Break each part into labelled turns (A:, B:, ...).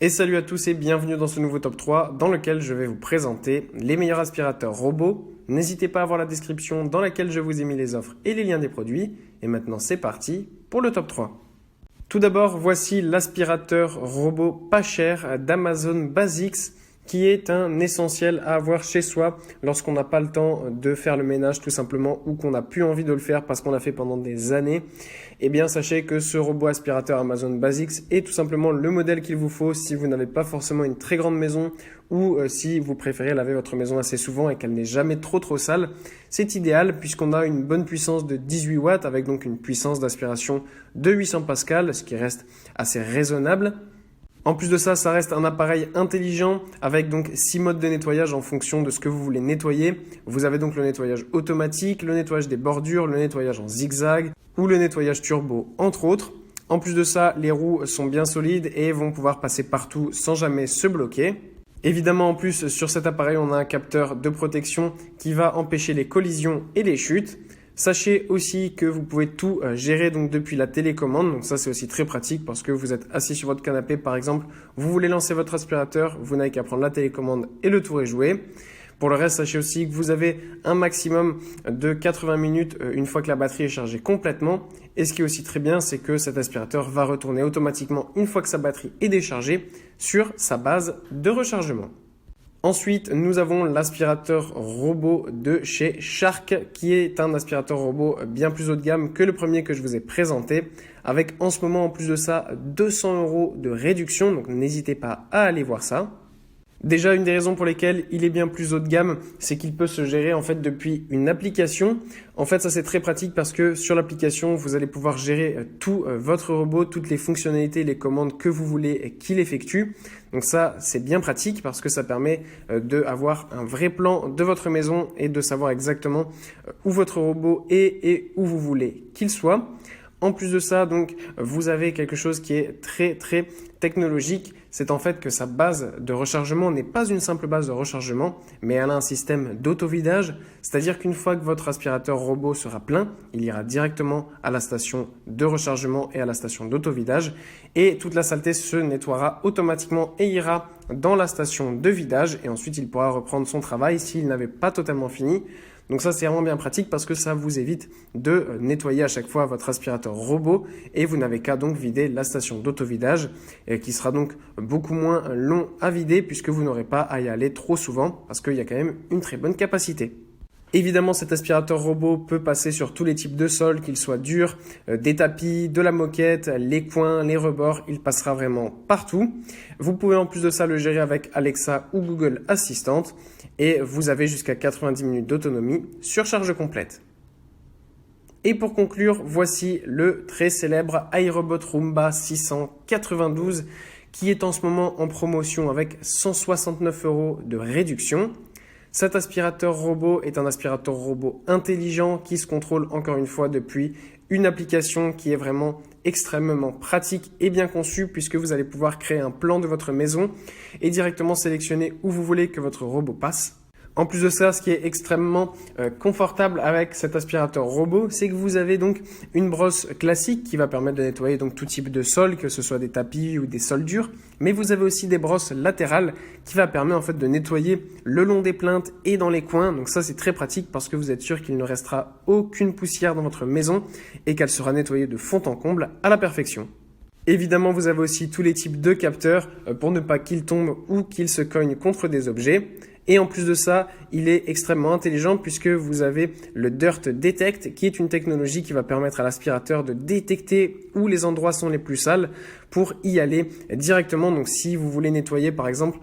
A: Et salut à tous et bienvenue dans ce nouveau top 3 dans lequel je vais vous présenter les meilleurs aspirateurs robots. N'hésitez pas à voir la description dans laquelle je vous ai mis les offres et les liens des produits. Et maintenant c'est parti pour le top 3. Tout d'abord, voici l'aspirateur robot pas cher d'Amazon Basics qui est un essentiel à avoir chez soi lorsqu'on n'a pas le temps de faire le ménage tout simplement ou qu'on n'a plus envie de le faire parce qu'on l'a fait pendant des années. Eh bien, sachez que ce robot aspirateur Amazon Basics est tout simplement le modèle qu'il vous faut si vous n'avez pas forcément une très grande maison ou si vous préférez laver votre maison assez souvent et qu'elle n'est jamais trop sale. C'est idéal puisqu'on a une bonne puissance de 18 watts avec donc une puissance d'aspiration de 800 pascal, ce qui reste assez raisonnable. En plus de ça, ça reste un appareil intelligent avec donc 6 modes de nettoyage en fonction de ce que vous voulez nettoyer. Vous avez donc le nettoyage automatique, le nettoyage des bordures, le nettoyage en zigzag ou le nettoyage turbo entre autres. En plus de ça, les roues sont bien solides et vont pouvoir passer partout sans jamais se bloquer. Évidemment, en plus, sur cet appareil, on a un capteur de protection qui va empêcher les collisions et les chutes. Sachez aussi que vous pouvez tout gérer donc depuis la télécommande. Donc ça, c'est aussi très pratique parce que vous êtes assis sur votre canapé, par exemple, vous voulez lancer votre aspirateur, vous n'avez qu'à prendre la télécommande et le tour est joué. Pour le reste, sachez aussi que vous avez un maximum de 80 minutes une fois que la batterie est chargée complètement. Et ce qui est aussi très bien, c'est que cet aspirateur va retourner automatiquement une fois que sa batterie est déchargée sur sa base de rechargement. Ensuite, nous avons l'aspirateur robot de chez Shark, qui est un aspirateur robot bien plus haut de gamme que le premier que je vous ai présenté, avec en ce moment en plus de ça 200 € de réduction, donc n'hésitez pas à aller voir ça. Déjà, une des raisons pour lesquelles il est bien plus haut de gamme, c'est qu'il peut se gérer en fait depuis une application. En fait, ça c'est très pratique parce que sur l'application, vous allez pouvoir gérer tout votre robot, toutes les fonctionnalités, les commandes que vous voulez qu'il effectue. Donc ça, c'est bien pratique parce que ça permet d'avoir un vrai plan de votre maison et de savoir exactement où votre robot est et où vous voulez qu'il soit. En plus de ça, donc, vous avez quelque chose qui est très technologique. C'est en fait que sa base de rechargement n'est pas une simple base de rechargement, mais elle a un système d'auto-vidage. C'est-à-dire qu'une fois que votre aspirateur robot sera plein, il ira directement à la station de rechargement et à la station d'auto-vidage. Et toute la saleté se nettoiera automatiquement et ira dans la station de vidage. Et ensuite, il pourra reprendre son travail s'il n'avait pas totalement fini. Donc ça, c'est vraiment bien pratique parce que ça vous évite de nettoyer à chaque fois votre aspirateur robot et vous n'avez qu'à donc vider la station d'auto-vidage qui sera donc beaucoup moins long à vider puisque vous n'aurez pas à y aller trop souvent parce qu'il y a quand même une très bonne capacité. Évidemment, cet aspirateur robot peut passer sur tous les types de sols, qu'ils soient durs, des tapis, de la moquette, les coins, les rebords, il passera vraiment partout. Vous pouvez en plus de ça le gérer avec Alexa ou Google Assistant et vous avez jusqu'à 90 minutes d'autonomie sur charge complète. Et pour conclure, voici le très célèbre iRobot Roomba 692 qui est en ce moment en promotion avec 169 € de réduction. Cet aspirateur robot est un aspirateur robot intelligent qui se contrôle encore une fois depuis une application qui est vraiment extrêmement pratique et bien conçue puisque vous allez pouvoir créer un plan de votre maison et directement sélectionner où vous voulez que votre robot passe. En plus de ça, ce qui est extrêmement confortable avec cet aspirateur robot, c'est que vous avez donc une brosse classique qui va permettre de nettoyer donc tout type de sol, que ce soit des tapis ou des sols durs. Mais vous avez aussi des brosses latérales qui va permettre en fait de nettoyer le long des plinthes et dans les coins. Donc ça, c'est très pratique parce que vous êtes sûr qu'il ne restera aucune poussière dans votre maison et qu'elle sera nettoyée de fond en comble à la perfection. Évidemment, vous avez aussi tous les types de capteurs pour ne pas qu'ils tombent ou qu'ils se cognent contre des objets. Et en plus de ça, il est extrêmement intelligent puisque vous avez le Dirt Detect qui est une technologie qui va permettre à l'aspirateur de détecter où les endroits sont les plus sales pour y aller directement. Donc si vous voulez nettoyer par exemple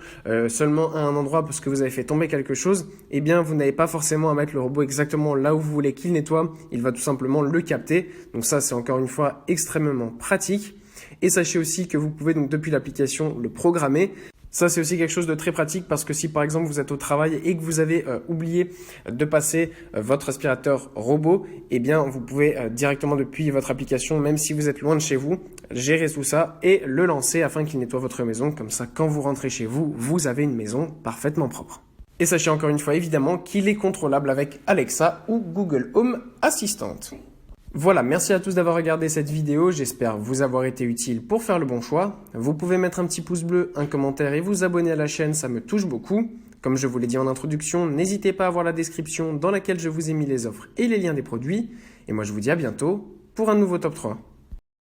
A: seulement à un endroit parce que vous avez fait tomber quelque chose, eh bien vous n'avez pas forcément à mettre le robot exactement là où vous voulez qu'il nettoie. Il va tout simplement le capter. Donc ça, c'est encore une fois extrêmement pratique. Et sachez aussi que vous pouvez donc depuis l'application le programmer. Ça, c'est aussi quelque chose de très pratique parce que si par exemple vous êtes au travail et que vous avez oublié de passer votre aspirateur robot, eh bien vous pouvez directement depuis votre application, même si vous êtes loin de chez vous, gérer tout ça et le lancer afin qu'il nettoie votre maison. Comme ça, quand vous rentrez chez vous, vous avez une maison parfaitement propre. Et sachez encore une fois évidemment qu'il est contrôlable avec Alexa ou Google Home Assistant. Voilà, merci à tous d'avoir regardé cette vidéo, j'espère vous avoir été utile pour faire le bon choix. Vous pouvez mettre un petit pouce bleu, un commentaire et vous abonner à la chaîne, ça me touche beaucoup. Comme je vous l'ai dit en introduction, n'hésitez pas à voir la description dans laquelle je vous ai mis les offres et les liens des produits. Et moi je vous dis à bientôt pour un nouveau top 3.